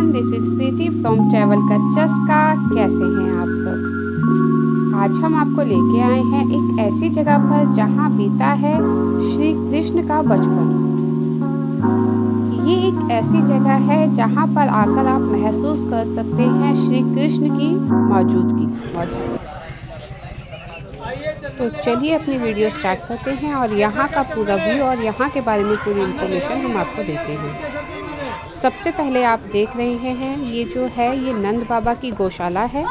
Everyone, this is Preeti from travel का चस्का। कैसे हैं आप सब? आज हम आपको लेके आए हैं एक ऐसी जगह पर जहां बीता है श्री कृष्ण का बचपन। ये एक ऐसी जगह है जहां पर आकर आप महसूस कर सकते हैं श्री कृष्ण की मौजूदगी। तो चलिए अपनी वीडियो स्टार्ट करते हैं और यहाँ का पूरा व्यू और यहाँ के बारे में पूरी इन्फॉर्मेशन हम आपको देते हैं। सबसे पहले आप देख रहे हैं ये जो है ये नंद बाबा की गौशाला है।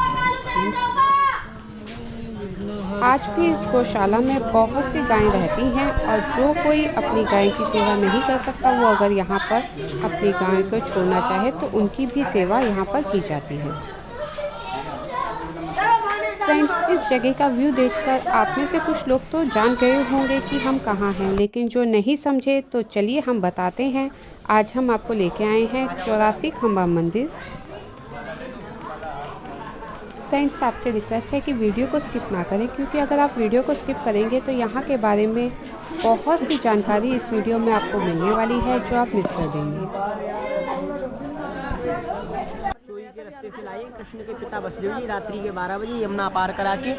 आज भी इस गौशाला में बहुत सी गायें रहती हैं और जो कोई अपनी गाय की सेवा नहीं कर सकता वो अगर यहाँ पर अपनी गाय को छोड़ना चाहे तो उनकी भी सेवा यहाँ पर की जाती है। फ्रेंड्स, इस जगह का व्यू देखकर आप में से कुछ लोग तो जान गए होंगे कि हम कहाँ हैं, लेकिन जो नहीं समझे तो चलिए हम बताते हैं। आज हम आपको लेके आए हैं 84 खंबा मंदिर। फ्रेंड्स, आपसे रिक्वेस्ट है कि वीडियो को स्किप ना करें, क्योंकि अगर आप वीडियो को स्किप करेंगे तो यहाँ के बारे में बहुत सी जानकारी इस वीडियो में आपको मिलने वाली है जो आप मिस कर देंगे। के रास्ते से लाए कृष्ण के पिता वसुदेव जी रात्रि के 12 बजे यमुना पार करा के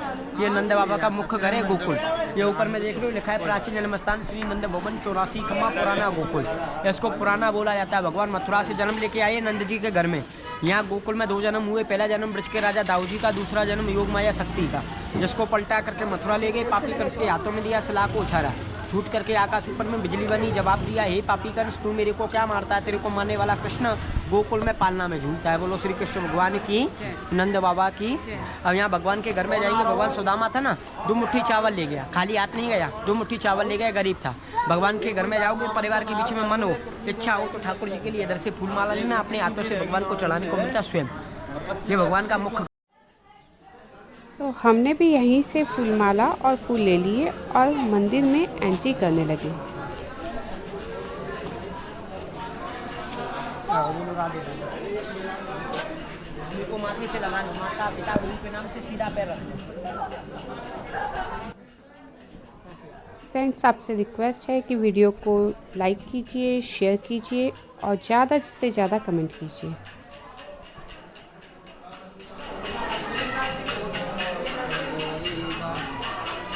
ये नंद बाबा का मुख्य घर है गोकुल। ये ऊपर में देख रहे हो लिखा है प्राचीन जन्म स्थान श्री नंद भवन 84 खम्मा पुराना गोकुल। इसको पुराना बोला जाता है। भगवान मथुरा से जन्म लेके आए नंद जी के घर में। यहाँ गोकुल में 2 जन्म हुए। पहला जन्म ब्रज के राजा दाऊ जी का, दूसरा जन्म योग माया शक्ति का, जिसको पलटा करके मथुरा ले गए। पापी कंस के हाथों में दिया, सलाह को उछाला, झूठ करके आकाश ऊपर में बिजली बनी। जवाब दिया, हे पापी कंस, तू मेरे को क्या मारता है? तेरे को मारने वाला कृष्ण गोकुल में पालना में झूठता है। बोलो श्री कृष्ण भगवान की, नंद बाबा की। अब यहाँ भगवान के घर में जाएंगे। भगवान सुदामा था ना, 2 मुट्ठी चावल ले गया, खाली हाथ नहीं गया, 2 मुट्ठी चावल ले गया, गरीब था। भगवान के घर में जाओगे, परिवार के बीच में मन हो, इच्छा हो तो ठाकुर जी के लिए इधर से फूल माला लेना, अपने हाथों से भगवान को चढ़ाने को मिलता स्वयं। ये भगवान का मुख्य। तो हमने भी यहीं से फूलमाला और फूल ले लिए और मंदिर में एंट्री करने लगे। को माथे से लगाना, माता पिता गुरु के नाम से सीधा पैर रखना। फ्रेंड्स, आपसे रिक्वेस्ट है कि वीडियो को लाइक कीजिए, शेयर कीजिए और ज़्यादा से ज़्यादा कमेंट कीजिए।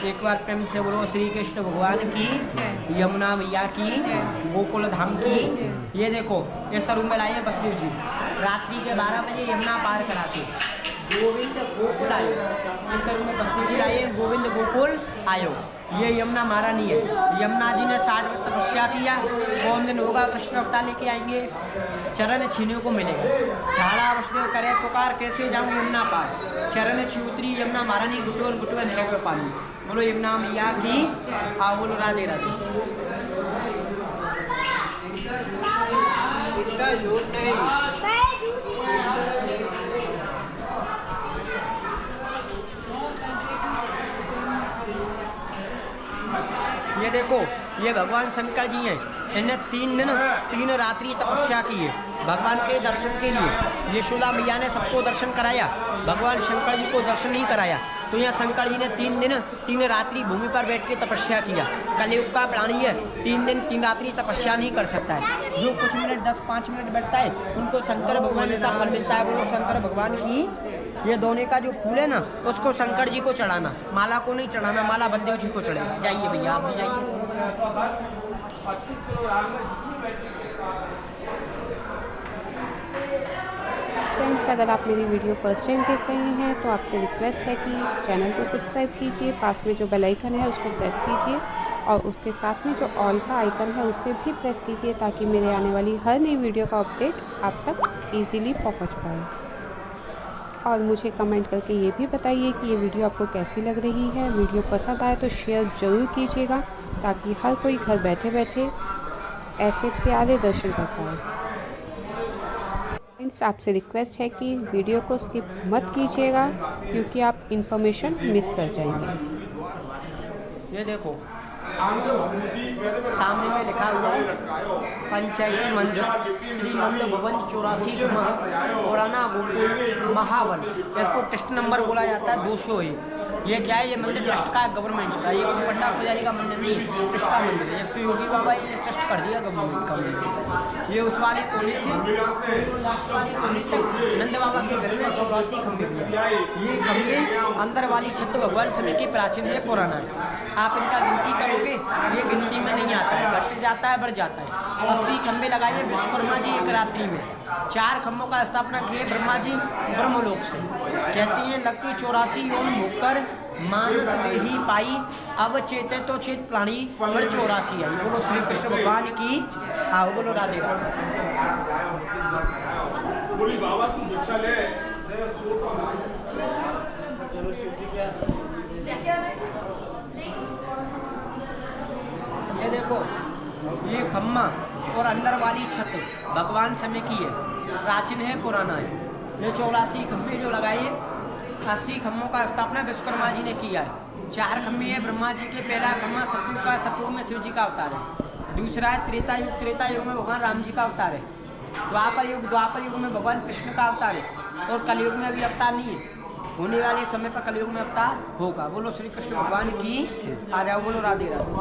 एक बार प्रेम से बोलो श्री कृष्ण भगवान की, यमुना मैया की, गोकुल धाम की। ये देखो इस रूम में लाइए वसुदेव जी रात्रि के 12 बजे यमुना पार कराते गोविंद गोकुल आयो। इस रूम में वसुदेव जी लाइए, गोविंद गोकुल आयो। ये यमुना महारानी है। यमुना जी ने 60 वर्ष तपस्या किया। कौन दिन होगा कृष्ण अवतार लेके आएंगे, चरण छीने को मिलेगा। ठाड़ा वसुदेव करे पुकार, कैसे जाऊँ यमुना पार? चरण छूत्री यमुना महारानी, गुटवन गुटवन है को पानी। बोलो यमुना मैया की, आओ बोलो राधे राधे। ये देखो ये भगवान शंकर जी हैं। इन्हें 3 दिन 3 रात्रि तपस्या की है भगवान के दर्शन के लिए। यशोदा मैया ने सबको दर्शन कराया, भगवान शंकर जी को दर्शन नहीं कराया। तो यहाँ शंकर जी ने 3 दिन 3 रात्रि भूमि पर बैठ के तपस्या किया। कलयुग का प्राणी है, 3 दिन 3 रात्रि तपस्या नहीं कर सकता है। जो कुछ मिनट 10-5 मिनट बैठता है उनको शंकर भगवान जैसा फल मिलता है। बोलो शंकर भगवान की। ये दोने का जो फूल है ना, उसको शंकर जी को चढ़ाना, माला को नहीं चढ़ाना। माला बलदेव जी को चढ़ेगा। जाइए भैया, आप भी जाइए। फ्रेंड्स, अगर आप मेरी वीडियो फर्स्ट टाइम देख रहे हैं तो आपसे रिक्वेस्ट है कि चैनल को सब्सक्राइब कीजिए, पास में जो बेल आइकन है उसको प्रेस कीजिए और उसके साथ में जो ऑल का आइकन है उसे भी प्रेस कीजिए, ताकि मेरे आने वाली हर नई वीडियो का अपडेट आप तक ईज़िली पहुंच पाए। और मुझे कमेंट करके ये भी बताइए कि ये वीडियो आपको कैसी लग रही है। वीडियो पसंद आए तो शेयर ज़रूर कीजिएगा, ताकि हर कोई घर बैठे बैठे ऐसे प्यारे दर्शन कर पाए। फ्रेंड्स, आपसे रिक्वेस्ट है कि वीडियो को स्किप मत कीजिएगा, क्योंकि आप इन्फॉर्मेशन मिस कर जाएंगे। ये देखो सामने में लिखा हुआ है पंचायती मंदिर श्री नंद भवन 84 पुराना गोकुल महावन। इसको टेस्ट नंबर बोला जाता है 201। ये क्या है, ये मंदिर ट्रस्ट का गवर्नमेंट का, ये कोई पंडा पुजारी का मंदिर नहीं है, ट्रस्ट का मंदिर है। जब से योगी बाबा ये ट्रस्ट कर दिया गवर्नमेंट का मंदिर। ये उस वाले कोने से नंद बाबा के घर में 84 खंभे भी हैं। ये खंभे अंदर वाली छत भगवान समय की प्राचीन है, पुराना है। आप इनका गिनती करोगे ये गिनती में नहीं आता है, घट जाता है, बढ़ जाता है। 80 खंभे लगाइए विश्वकर्मा जी एक रात्रि में। 4 खंभों का स्थापना किए ब्रह्मा जी ब्रह्मलोक से। कहती हैं लक्की 84 योन होकर मानस में ही पाई, अब चेते तो चेत प्राणी पर 84 आई। बोलो श्री कृष्ण भगवान की। हाँ बोलो राधे राधे। ये देखो ये खम्मा और अंदर वाली छत भगवान समय की है, प्राचीन है, पुराना है। ये 84 खम्भे जो लगाए, 80 खम्भों का स्थापना विश्वकर्मा जी ने किया है। 4 खम्भे हैं ब्रह्मा जी के। पहला खम्भा सतयुग का, सतयुग में शिव जी का अवतार है। दूसरा है त्रेता युग, त्रेता युग में भगवान राम जी का अवतार है। द्वापर युग में भगवान कृष्ण का अवतार है। और कलयुग में अभी अवतार नहीं है, होने वाले समय पर कलयुग में अवतार होगा। बोलो श्री कृष्ण भगवान की। आ जाओ बोलो राधे राधे।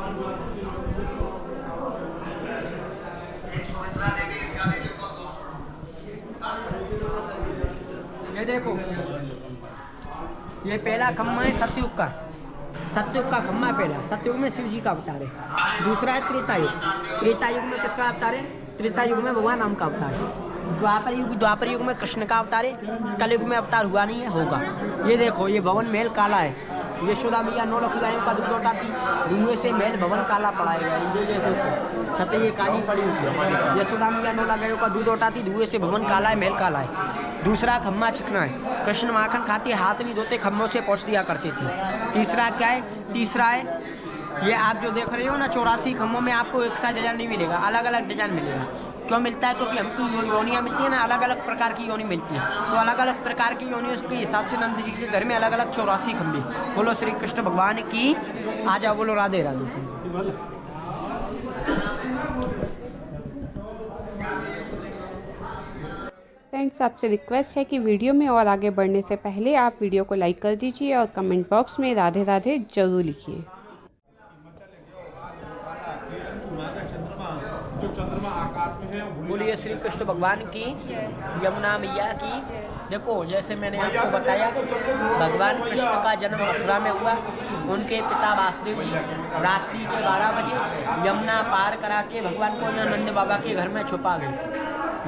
ये देखो ये पहला खम्मा है सतयुग का, सतयुग का खम्मा पहला। सतयुग में शिव जी का अवतार है। दूसरा है त्रेता युग, त्रेता युग में किसका अवतार है? त्रेता युग में भगवान राम का अवतार है। द्वापर युग में कृष्ण का अवतार है। कलयुग में अवतार हुआ नहीं है, होगा। ये देखो ये भवन महल काला है। यशोदा मैया 9 लाख गायों का दूध लौटाती, धुएं से महल भवन काला पड़ा है। ये देखो छत ये काली पड़ी हुई है। यशोदा मैया 9 लाख गायों का दूध लौटाती, धुएं से भवन काला है, महल काला है। दूसरा खम्मा चिकना है। कृष्ण माखन खाते, हाथ नहीं धोते, खम्मों से पहुँच दिया करते थे। तीसरा क्या है? तीसरा है ये आप जो देख रहे हो ना 84 खम्भों में आपको एक सा डिजाइन नहीं मिलेगा, अलग अलग डिजाइन मिलेगा। क्यों मिलता है? क्योंकि हमको योनियाँ मिलती है ना, अलग अलग प्रकार की योनि मिलती है। तो अलग अलग प्रकार की योनियों के हिसाब से नंद जी के घर में अलग अलग 84 खम्भे। बोलो श्री कृष्ण भगवान की। आ जाओ बोलो राधे राधे। फ्रेंड्स आपसे रिक्वेस्ट है कि वीडियो में और आगे बढ़ने से पहले आप वीडियो को लाइक कर दीजिए और कमेंट बॉक्स में राधे राधे जरूर लिखिए। बोलिए श्री कृष्ण भगवान की, यमुना मैया की। देखो जैसे मैंने आपको बताया भगवान कृष्ण का जन्म मथुरा में हुआ। उनके पिता वासुदेव जी रात्रि के 12 बजे यमुना पार करा के भगवान को यहाँ नंद बाबा के घर में छुपा गए।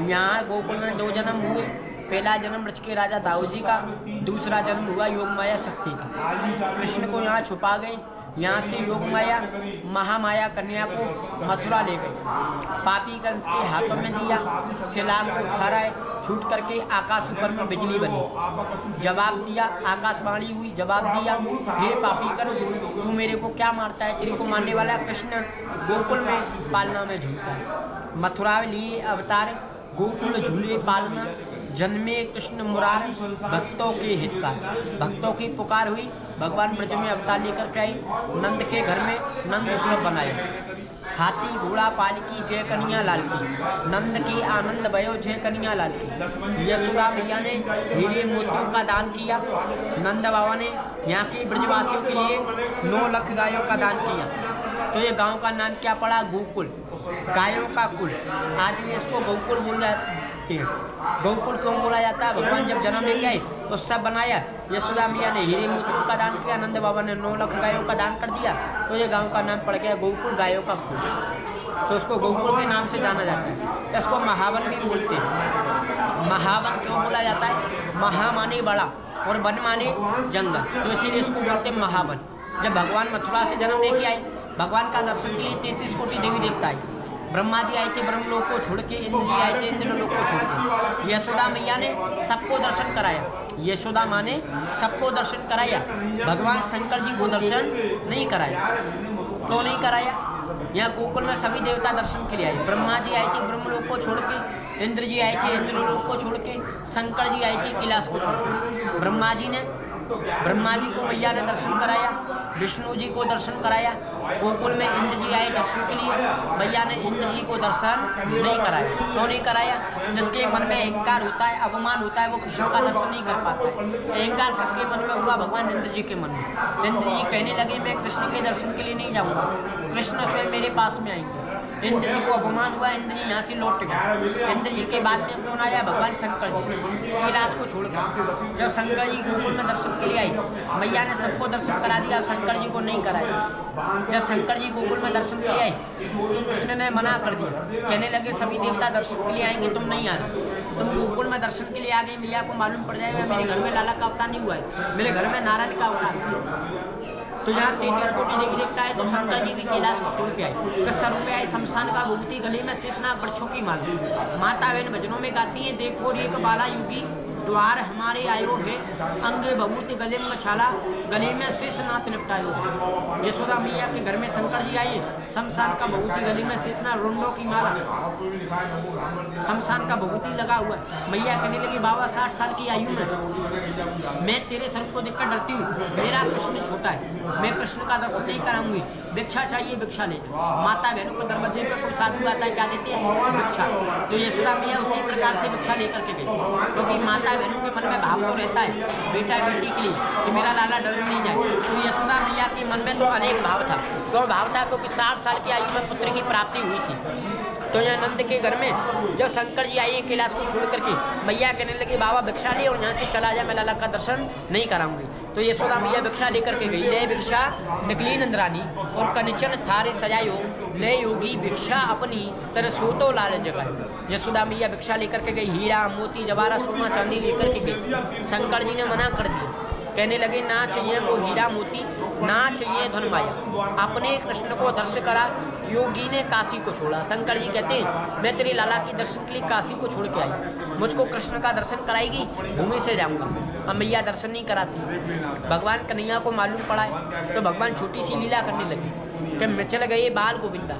यहाँ गोकुल में 2 जन्म हुए। पहला जन्म ब्रज के राजा दाऊ जी का, दूसरा जन्म हुआ योग माया शक्ति का। कृष्ण को यहाँ छुपा गए। यहाँ से योग माया महामाया कन्या को मथुरा ले गई। पापी कंस के हाथों में दिया, शिलांग को उछाला है, छूट करके आकाश ऊपर में बिजली बनी। जवाब दिया, आकाशवाणी हुई, जवाब दिया, हे पापी कंस तू मेरे को क्या मारता है? तेरे को मारने वाला कृष्ण गोकुल में पालना में झूलता है। मथुरा में लिए अवतार, गोकुल झूले पालना, जन्मे कृष्ण मुरार, भक्तों के हितकार। भक्तों की पुकार हुई, भगवान ब्रज में अवतार लेकर के आई। नंद के घर में नंद उत्सव बनाया। हाथी घोड़ा पालकी जय कन्हैया लाल की, नंद की आनंद भयो जय कन्हैया लाल की। यशोदा मैया ने हीरे मोतियों का दान किया। नंद बाबा ने यहाँ के ब्रजवासियों के लिए 9 लाख गायों का दान किया। तो ये गांव का नाम क्या पड़ा? गोकुल, गायों का कुल। आज भी इसको गोकुल बोल जाते हैं। गोकुल क्यों बोला जाता है? भगवान जब जन्म लेके आए तो सब बनाया। यशोदा मैया ने हीरे मोतियों का दान किया, नंद बाबा ने 9 लाख गायों का दान कर दिया। तो ये गांव का नाम पड़ गया गोकुल, गायों का कुल। तो उसको गोकुल के नाम से जाना जाता है। इसको महावन भी बोलते हैं। महावन क्यों बोला जाता है? महा माने बड़ा और वन माने जंगल, तो इसीलिए इसको बोलते हैं महावन। जब भगवान मथुरा से जन्म लेके आए, भगवान का दर्शन के लिए 33 कोटि देवी देवता आए। ब्रह्मा जी आए थे ब्रह्मलोक को छोड़ के, इंद्र जी आए थे इंद्रलोक को छोड़ के। यशोदा मैया ने सबको दर्शन कराया। यशोदा माँ ने सबको दर्शन कराया। भगवान शंकर जी को दर्शन नहीं कराया। क्यों नहीं कराया? यहाँ गोकुल में सभी देवता दर्शन के लिए आए। ब्रह्मा जी आए थे ब्रह्मलोक को छोड़ के, इंद्र जी आए थे इंद्रलोक को छोड़ के, शंकर जी आए थे कैलाश को छोड़ के। ब्रह्मा जी ने ब्रह्मा जी को मैया ने दर्शन कराया, विष्णु जी को दर्शन कराया। गोकुल में इंद्र जी आए दर्शन के लिए, मैया ने इंद्र जी को दर्शन नहीं कराया। क्यों नहीं कराया? जिसके मन में अहंकार होता है, अभिमान होता है, वो कृष्ण का दर्शन नहीं कर पाता है। अहंकार किसके मन में हुआ? भगवान इंद्र जी के मन में। इंद्र जी कहने लगे मैं कृष्ण के दर्शन के लिए नहीं जाऊंगा, कृष्ण स्वयं मेरे पास में आएंगे। इंद्र जी को अपमान हुआ, इंद्र जी यहाँ से लौट गए। इंद्र जी के बाद में कौन आया? भगवान शंकर जी, कैलाश को छोड़कर। जब शंकर जी गोकुल में दर्शन के लिए आई, मैया ने सबको दर्शन करा दिया, शंकर जी को नहीं कराया। जब शंकर जी गोकुल में दर्शन के लिए आए तो कृष्ण ने मना कर दिया, कहने लगे सभी देवता दर्शन के लिए आएंगे, तुम नहीं आना। तुम गोकुल में दर्शन के लिए आ गई, मैया को मालूम पड़ जाएगा मेरे घर में लाला का अवतार नहीं हुआ है, मेरे घर में नारायण का अवतार है। तो जहाँ 33 कोटि देवी देवता है, तो शंकर जी भी कैलाश को छोड़ के आए। कस्सा रुपये आए, शमशान का भूति, गले में शेषनाग वृक्षों की माला। माता बहन भजनों में गाती हैं, देखो रे एक बाला युगी द्वार हमारे आयो है, अंगे भभूति गले में छाला, गले में शेषनाथ निपटायो है। यशोदा मैया के घर में शंकर जी आए, शमशान का भभूति, गले में शेषनाथ, रुंडों की माला, शमशान का भभूति लगा हुआ। मैया कहने लगी बाबा 60 साल की आयु में मैं तेरे सर को देखकर डरती हूँ, मेरा कृष्ण छोटा है, मैं कृष्ण का दर्शन नहीं कराऊंगी, भिक्षा चाहिए भिक्षा ले। माता बहनों को दरवाजे पर कोई साधु आता है, क्या देते हैं? भिक्षा। तो यशोदा मैया उसी प्रकार से भिक्षा लेकर के गई, क्योंकि माता बहनों के मन में भाव तो रहता है बेटा बेटी के लिए कि मेरा लाला डर नहीं जाए। तो यशोदा मैया के मन में तो अनेक भाव था। क्यों भाव था? क्योंकि 60 साल की आयु में पुत्र की प्राप्ति हुई थी। तो यहाँ नंद के घर में जब शंकर जी आए कैलाश को छोड़ करके, मैया कहने लगी बाबा भिक्षा ले और यहाँ से चला जाए, मैं लाला का दर्शन नहीं कराऊंगी। तो यशोदा मैया भिक्षा लेकर के गई। ले भिक्षा निकली नंदरानी और कनिचन थारे सजायो, ले योगी भिक्षा अपनी तर सोतो लाल जगायो। यशोदा मैया भिक्षा लेकर के गई, हीरा मोती जवाहरात सोना चांदी लेकर के गई। शंकर जी ने मना कर दिया, कहने लगे ना चाहिए वो हीरा मोती, ना चाहिए धन माया, अपने कृष्ण को दर्शन करा। योगी ने काशी को छोड़ा। शंकर जी कहते हैं मैं तेरे लाला की दर्शन के लिए काशी को छोड़ के आई, मुझको कृष्ण का दर्शन कराएगी, भूमि से जाऊंगा। अब मैया दर्शन नहीं कराती। भगवान कन्हैया को मालूम पड़ा है तो भगवान छोटी सी लीला करने लगे कि मैं चल गए बाल गोविंदा,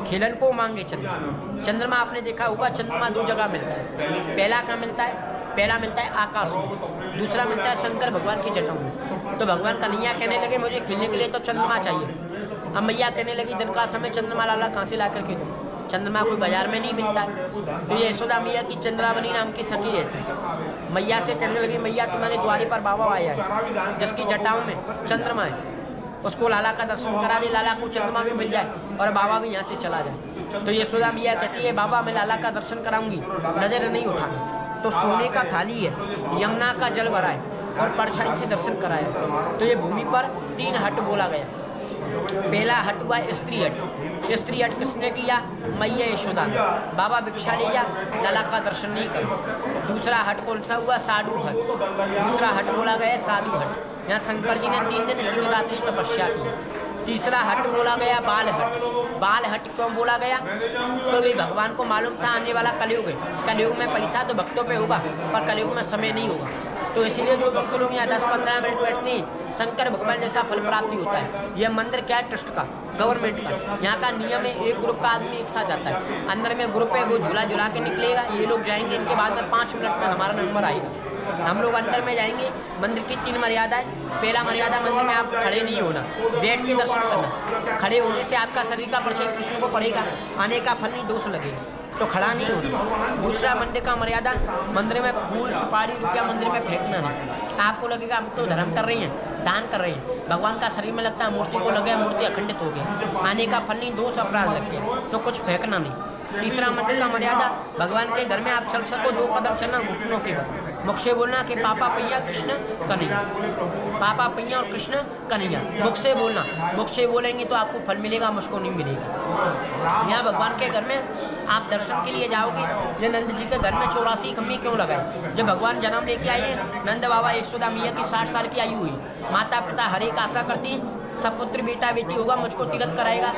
खेलन को मांगे चंद्रमा। चंद्रमा आपने देखा होगा, चंद्रमा 2 जगह मिलता है। पहला कहाँ मिलता है? पहला मिलता है आकाश में, दूसरा मिलता है शंकर भगवान की जटाओं में। तो भगवान कन्हैया कहने लगे मुझे खेलने के लिए तो चंद्रमा चाहिए। अब मैया कहने लगी दिन का समय चंद्रमा लाला कहाँ से ला करके दो? चंद्रमा कोई बाजार में नहीं मिलता है। तो ये यशोदा मैया की चंद्रावनी नाम की सखी रहती है। मैया से कहने लगी मैया तुम्हारे द्वारे पर बाबा आया है जिसकी जटाओं में चंद्रमा है, उसको लाला का दर्शन करा दे, लाला को चंद्रमा भी मिल जाए और बाबा भी यहाँ से चला जाए। तो यशोदा मैया कहती है बाबा मैं लाला का दर्शन कराऊंगी, नजर नहीं उठाऊंगी। तो सोने का थाली है, यमुना का जल भरा है और परछाई से दर्शन कराया। तो ये भूमि पर 3 हट बोला गया। पहला हट हुआ स्त्री हट। स्त्री हट किसने किया? मैया यशोदा। बाबा भिक्षा ले जा, लाला का दर्शन नहीं कर। दूसरा हट कौन सा हुआ? साधु हट। दूसरा हट बोला गया साधु हट। यहाँ शंकर जी ने 3 दिन 3 रात्रि तपस्या की। तीसरा हट बोला गया बाल हट। बाल हट क्यों बोला गया? क्योंकि भगवान को मालूम था आने वाला कलयुग है, कलयुग में पैसा तो भक्तों पे होगा पर कलयुग में समय नहीं होगा। तो इसीलिए जो भक्त लोग यहाँ 10-15 मिनट बैठते हैं, शंकर भगवान जैसा फल प्राप्ति होता है। यह मंदिर क्या है? ट्रस्ट का, गवर्नमेंट का। यहाँ का नियम है एक ग्रुप का आदमी एक साथ जाता है, अंदर में ग्रुप है वो झूला झुला के निकलेगा, ये लोग जाएंगे, इनके बाद में 5 मिनट में हमारा नंबर आएगा। हम लोग अंदर में जाएंगे। मंदिर की 3 मर्यादाएं। पहला मर्यादा मंदिर में आप खड़े नहीं होना, बैठ के दर्शन करना। खड़े होने से आपका शरीर का परिचय कृष्ण को पड़ेगा, आने का फल नहीं दोष लगेगा, तो खड़ा नहीं होना। दूसरा मंदिर का मर्यादा, मंदिर में फूल सुपारी रुपया मंदिर में फेंकना नहीं। आपको लगेगा हम तो धर्म कर रहे हैं, दान कर रहे हैं, भगवान का शरीर में लगता है, मूर्ति को लगे मूर्ति अखंडित हो गया, आने का फल नहीं, दोष अपराध लग गया, तो कुछ फेंकना नहीं। तीसरा मंदिर का मर्यादा, भगवान के घर में आप चल सको 2 कदम चलना घुटनों के बाद, मुख से बोलना कि पापा पैया कृष्ण कन्हैया, पापा पैया और कृष्ण कन्हैया, मुख से बोलना। मुख से बोलेंगे तो आपको फल मिलेगा, मुझको नहीं मिलेगा। यहाँ भगवान के घर में आप दर्शन के लिए जाओगे। ये नंद जी के घर में 84 खम्भी क्यों लगाए? जब भगवान जन्म लेके आए, नंद बाबा यशोदा मैया की 60 साल की आयु हुई। माता पिता हर एक आशा करती सपुत्र बेटा बेटी होगा, मुझको तीर्थ कराएगा,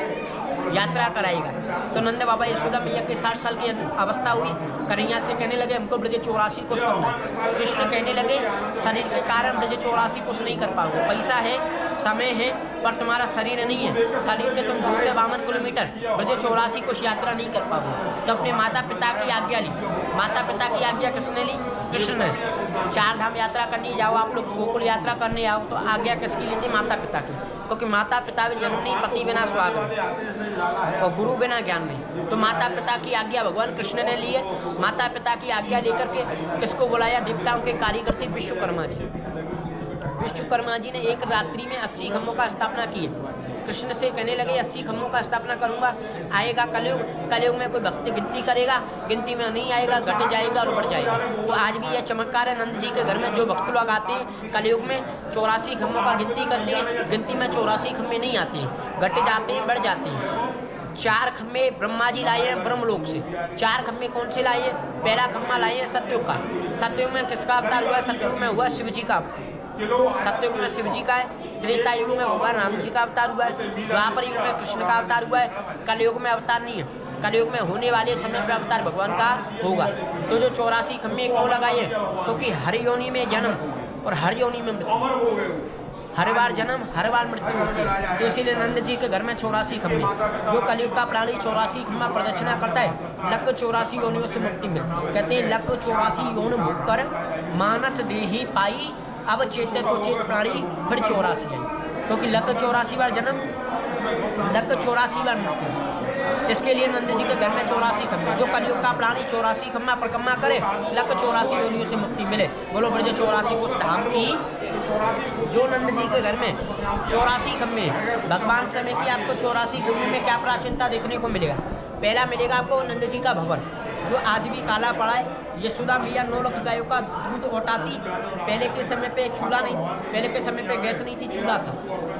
यात्रा कराएगा। तो नंद बाबा यशोदा मैया के 60 साल की अवस्था हुई। कन्हैया से कहने लगे हमको ब्रज 84 कोस करना है। कृष्ण कहने लगे शरीर के कारण ब्रज 84 कोस नहीं कर पाओगे, पैसा है समय है पर तुम्हारा शरीर नहीं है। शरीर से तुम 252 किलोमीटर ब्रज 84 कोष यात्रा नहीं कर पाओगे। तो अपने माता पिता की आज्ञा ली। माता पिता की आज्ञा किसने ली? कृष्ण ने। 4 धाम यात्रा करनी जाओ आप लोग, गोकुल यात्रा करने आओ, तो आज्ञा किसकी ली थी? माता पिता की। क्योंकि माता पिता भी जन्म नहीं, पति बिना सुहाग नहीं और गुरु बिना ज्ञान नहीं। तो माता पिता की आज्ञा भगवान कृष्ण ने ली है। माता पिता की आज्ञा लेकर के किसको बुलाया? देवताओं के कारीगर थे विश्वकर्मा जी। विश्वकर्मा जी ने एक रात्रि में 80 खम्भों का स्थापना की है। कृष्ण से कहने लगे 80 खम्भों का स्थापना करूंगा, आएगा कलयुग, कलयुग में कोई भक्त गिनती करेगा, गिनती में नहीं आएगा, घट जाएगा और बढ़ जाएगा। तो आज भी यह चमत्कार है नंद जी के घर में। जो भक्त लोग आते हैं कलयुग में 84 खम्भों का गिनती करते हैं, गिनती में 84 खम्भे नहीं आते हैं, घट जाते हैं, बढ़ जाते हैं। 4 खम्भे ब्रह्मा जी लाए हैं ब्रह्मलोक से। 4 खम्भे कौन से लाए हैं? पहला खम्भा लाए हैं सतयुग का। सतयुग में किसका अवतार हुआ? सतयुग में हुआ शिव जी का। सतयुग में शिव जी का है। त्रेता युग में भगवान राम जी का अवतार हुआ है। द्वापर युग में कृष्ण का अवतार हुआ है। कलयुग में अवतार नहीं है। कलयुग में होने वाले समय पर अवतार भगवान का होगा। तो जो 84 खम्भे क्यों लगाए? क्योंकि हर योनि में जन्म और हर योनि में मृत्यु, हर बार जन्म हर बार मृत्यु होती है। तो इसीलिए नंद जी के घर में 84 खम्भे। जो कलयुग का प्राणी 84 खम्भा प्रदक्षिणा करता है, लक 84 योनियों से मुक्ति मिलती। कहते हैं लक 84 योन भोग कर मानस देही पाई, अब चेते तो चेत प्राणी फिर 84 आई। क्योंकि लक 84 बार जन्म, लक 84 बार मृत्यु। इसके लिए नंद जी के घर में 84 खम्भे। जो कलयुग का प्राणी 84 खम्भा परिक्रमा करे, लक 84 योनियों से मुक्ति मिले। बोलो ब्रज 84 कोष धाम की। जो नंद जी के घर में 84 खम्भे, भगवान समय की आपको 84 खम्भे में क्या प्राचीनता देखने को मिलेगा? पहला मिलेगा आपको नंद जी का भवन, जो आज भी काला पड़ा है। यशोदा मैया 9 लाख गायों का दूध औटाती। पहले के समय पे चूल्हा नहीं, पहले के समय पे गैस नहीं थी, चूल्हा था।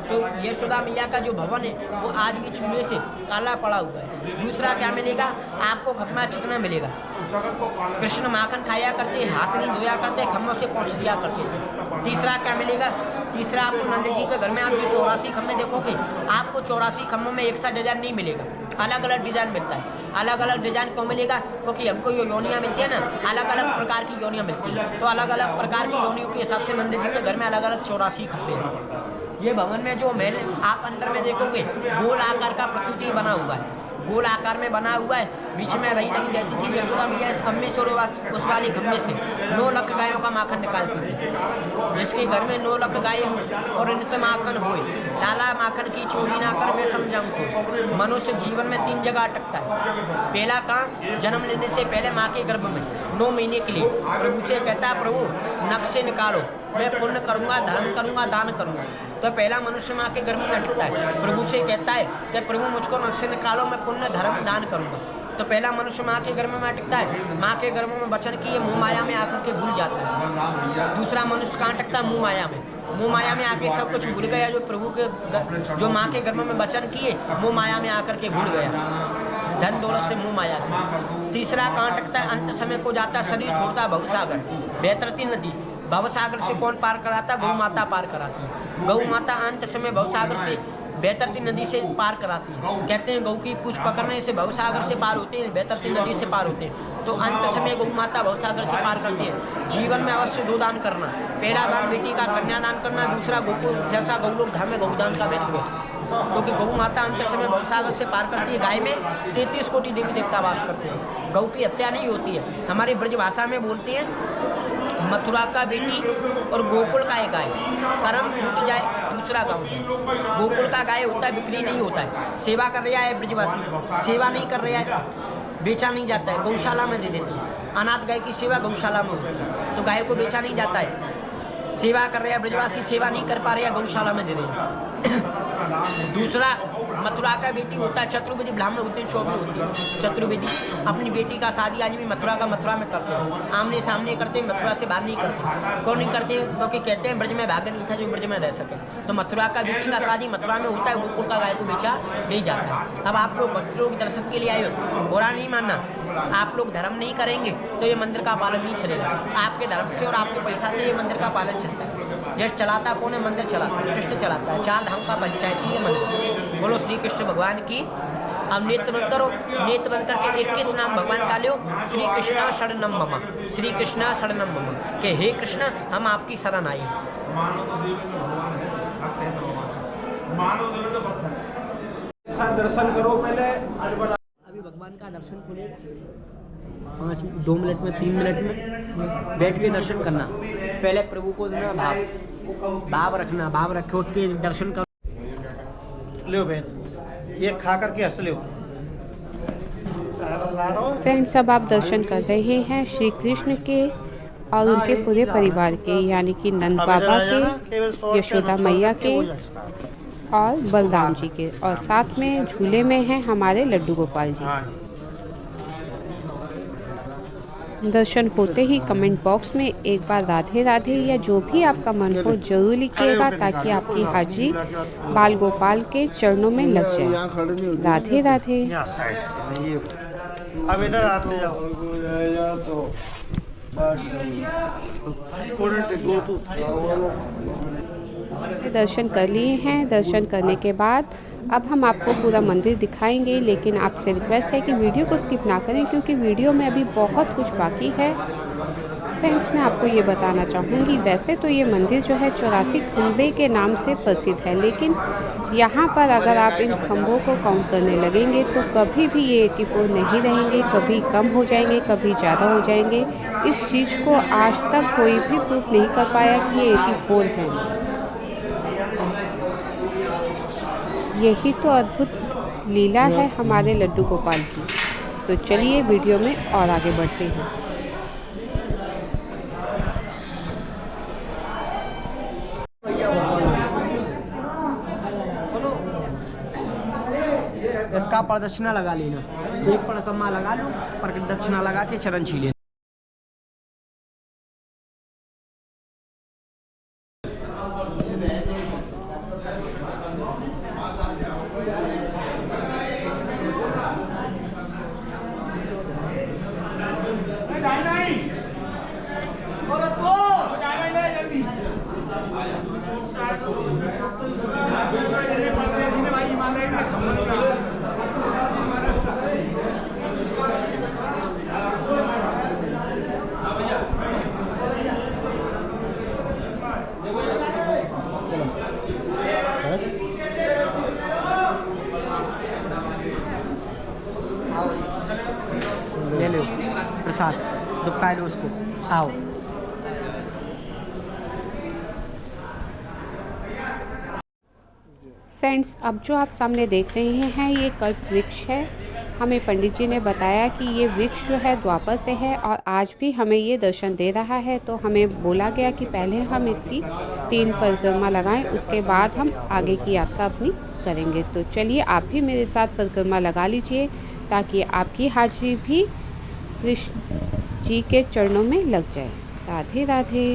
तो यशोदा मैया का जो भवन है वो आज भी चूल्हे से काला पड़ा हुआ है। दूसरा क्या मिलेगा आपको? खम्मा चिकना मिलेगा। कृष्ण माखन खाया करते, हाथ नहीं धोया करते, खम्मों से पहुँच दिया करते थे। तीसरा क्या मिलेगा? तीसरा आपको नंद जी के घर में आप जो 84 खम्भे देखोगे, आपको 84 खम्भों में एक सा डिजाइन नहीं मिलेगा, अलग अलग डिजाइन मिलता है। अलग अलग डिजाइन क्यों मिलेगा? क्योंकि हमको जो योनियाँ मिलती है ना, अलग अलग प्रकार की योनियाँ मिलती है। तो अलग अलग प्रकार की योनियों के हिसाब से नंद जी के घर में अलग अलग 84 खम्भे हैं। ये भवन में जो महल आप अंदर में देखोगे, गोल आकार का प्रकृति बना हुआ है, गोल आकार में बना हुआ है। बीच में रही लगी रहती थी यशोदा मैया। इस खम्भे से उस वाली खम्भे से 9 लाख गायों का माखन निकालती थी। जिसके घर में 9 लाख गायें हों और नित्य माखन होए, लाला माखन की चोरी ना कर मैं समझाऊं तो। मनुष्य जीवन में 3 जगह अटकता है। पहला कहाँ? जन्म लेने से पहले माँ के गर्भ में 9 महीने के लिए प्रभु से कहता है प्रभु नख से निकालो, मैं पुण्य करूंगा, धर्म करूंगा, दान करूंगा। तो पहला मनुष्य माँ के गर्भ में अटकता है। प्रभु से कहता है कि प्रभु मुझको नख से निकालो, मैं पुण्य धर्म दान करूंगा। तो पहला मनुष्य माँ के गर्भ में अटकता है। माँ के गर्भ में वचन किए मुँह माया में आकर के भूल जाता है। दूसरा मनुष्य कहाँ अटकता है? मुँह माया में। मुँह माया में आके सब कुछ भूल गया। जो प्रभु के जो माँ के गर्भ में वचन किए, मुँह माया में आकर के भूल गया, धन दौलत से, मुँह माया से। तीसरा कहाँ अटकता है? अंत समय को जाता है, शरीर छोड़ता भवसागर, बैतरती नदी। भवसागर से कौन पार कराता? गौ माता पार कराती है। गौ माता अंत समय भवसागर से, बैतरती नदी से पार कराती है। कहते हैं गौ की पूछ पकड़ने से भवसागर से पार होते हैं, बैतरती नदी से पार होते हैं। तो अंत समय गौ माता भवसागर से पार करती है। जीवन में अवश्य 2 दान करना। पहला दान बेटी का कन्यादान करना, दूसरा गोकुल जैसा गौलोक धाम में गौदान का महत्व है। क्योंकि गौ माता अंत समय भवसागर से पार करती है। गाय में 33 कोटि देवी देवता वास करते हैं। गौ की हत्या नहीं होती है। हमारी ब्रज भाषा में बोलते हैं मथुरा का बेटी और गोकुल का एक गाय, कर्म टूट जाए दूसरा गाँव जाए। गोकुल का गाय होता है, बिक्री नहीं होता है। सेवा कर रहा है ब्रजवासी, सेवा नहीं कर रहा है, बेचा नहीं जाता है, गौशाला में दे देते हैं। अनाथ गाय की सेवा गौशाला में होती है, तो गाय को बेचा नहीं जाता है। सेवा कर रहे हैं ब्रजवासी, सेवा नहीं कर पा रहे हैं, गौशाला में दे रहे हैं। दूसरा मथुरा का बेटी होता है, चतुर्वेदी ब्राह्मण होते हैं, 24 होती है चतुर्वेदी। अपनी बेटी का शादी आज भी मथुरा में करते हैं। आमने सामने करते हैं, मथुरा से बाहर नहीं करते। क्यों नहीं करते? क्योंकि कहते हैं ब्रज में भाग्य नहीं था जो ब्रज में रह सके। तो मथुरा का बेटी का शादी मथुरा में होता है, गोकुल का गाय को बेचा नहीं जाता है। अब आप लोग भक्त लोग दर्शन के लिए आए हो, बुरा नहीं मानना। आप लोग धर्म नहीं करेंगे तो ये मंदिर का पालन नहीं चलेगा। आपके धर्म से और आपके पैसा से ये मंदिर का पालन चलता है। जैसे चलाता कौन है? मंदिर चलाता है, कृष्ण चलाता है। 4 धाम का पंचायती है मंदिर। बोलो श्री कृष्ण भगवान की। अब नेत्र बंद करो, नेत्र बंद करके 21 नाम भगवान का लो। श्री कृष्ण शरणम मम, श्री कृष्ण शरणम मम, के हे कृष्ण हम आपकी शरण आए। दर्शन करो पहले। अभी भगवान का दर्शन खुले 2 मिनट में 3 मिनट में बैठ के दर्शन करना। पहले प्रभु को देना भाव रखना, भाव रखे उठ के दर्शन कर। लो बहन, ये खा करके हंस लो। फ्रेंड्स, अब आप दर्शन कर रहे हैं श्री कृष्ण के और उनके पूरे परिवार के, यानी कि नंद बाबा के, यशोदा मैया के और बलराम जी के, और साथ में झूले में हैं हमारे लड्डू गोपाल जी। दर्शन होते ही कमेंट बॉक्स में एक बार राधे राधे या जो भी आपका मन हो जरूर लिखिएगा, ताकि आपकी हाजिरी बाल गोपाल के चरणों में लग जाए। राधे राधे। अब इधर आते जाओ। दर्शन कर लिए हैं। दर्शन करने के बाद अब हम आपको पूरा मंदिर दिखाएंगे, लेकिन आपसे रिक्वेस्ट है कि वीडियो को स्किप ना करें, क्योंकि वीडियो में अभी बहुत कुछ बाकी है। फ्रेंड्स, मैं आपको ये बताना चाहूँगी, वैसे तो ये मंदिर जो है 84 खंबे के नाम से प्रसिद्ध है, लेकिन यहाँ पर अगर आप इन खंभों को काउंट करने लगेंगे तो कभी भी ये 84 नहीं रहेंगे, कभी कम हो जाएंगे, कभी ज़्यादा हो जाएंगे। इस चीज़ को आज तक कोई भी प्रूफ नहीं कर पाया कि ये 84 हैं। यही तो अद्भुत लीला है हमारे लड्डू गोपाल की। तो चलिए वीडियो में और आगे बढ़ते हैं। इसका प्रदक्षिणा लगा लेना, एक परिक्रमा लगा लो, प्रदक्षिणा लगा के चरण छीले। ले लो प्रसाद, दुपका लो उसको, आओ। फ्रेंड्स, अब जो आप सामने देख रहे हैं ये कल्प वृक्ष है। हमें पंडित जी ने बताया कि ये वृक्ष जो है द्वापर से है और आज भी हमें ये दर्शन दे रहा है। तो हमें बोला गया कि पहले हम इसकी 3 परिक्रमा लगाएं, उसके बाद हम आगे की यात्रा अपनी करेंगे। तो चलिए आप भी मेरे साथ परिक्रमा लगा लीजिए, ताकि आपकी हाजिरी भी कृष्ण जी के चरणों में लग जाए। राधे राधे।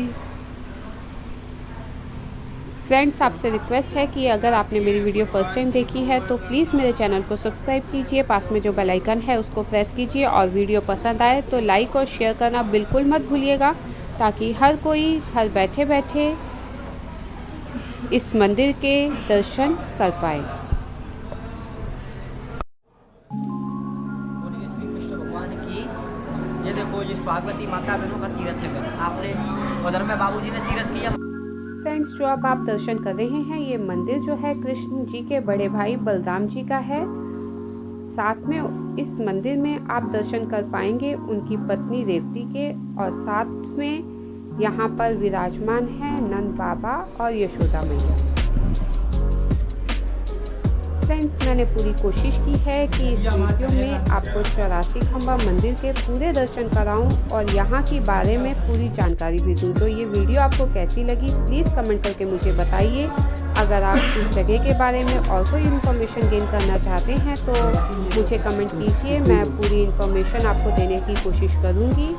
फ्रेंड्स, आपसे रिक्वेस्ट है कि अगर आपने मेरी वीडियो फर्स्ट टाइम देखी है तो प्लीज़ मेरे चैनल को सब्सक्राइब कीजिए, पास में जो बेल आइकन है उसको प्रेस कीजिए, और वीडियो पसंद आए तो लाइक और शेयर करना बिल्कुल मत भूलिएगा, ताकि हर कोई घर बैठे बैठे इस मंदिर के दर्शन कर पाए। श्री कृष्ण भगवान की ये देखो, ये स्वागवती माता बहनों का तीर्थ है। आपने उधर में बाबूजी ने तीर्थ किया। फ्रेंड्स, जो अब आप दर्शन कर रहे हैं ये मंदिर जो है कृष्ण जी के बड़े भाई बलराम जी का है। साथ में इस मंदिर में आप दर्शन कर पाएंगे उनकी पत्नी रेवती के, और साथ में यहाँ पर विराजमान है नंद बाबा और यशोदा मैया। फ्रेंड्स, मैंने पूरी कोशिश की है कि इस वीडियो में आपको 84 खंबा मंदिर के पूरे दर्शन कराऊं और यहाँ के बारे में पूरी जानकारी भी दूं। तो ये वीडियो आपको कैसी लगी प्लीज़ कमेंट करके मुझे बताइए। अगर आप इस जगह के बारे में और कोई इन्फॉर्मेशन गेन करना चाहते हैं तो मुझे कमेंट कीजिए, मैं पूरी इन्फॉर्मेशन आपको देने की कोशिश करूँगी।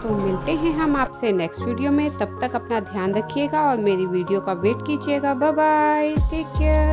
तो मिलते हैं हम आपसे नेक्स्ट वीडियो में। तब तक अपना ध्यान रखिएगा और मेरी वीडियो का वेट कीजिएगा। Bye bye, take care.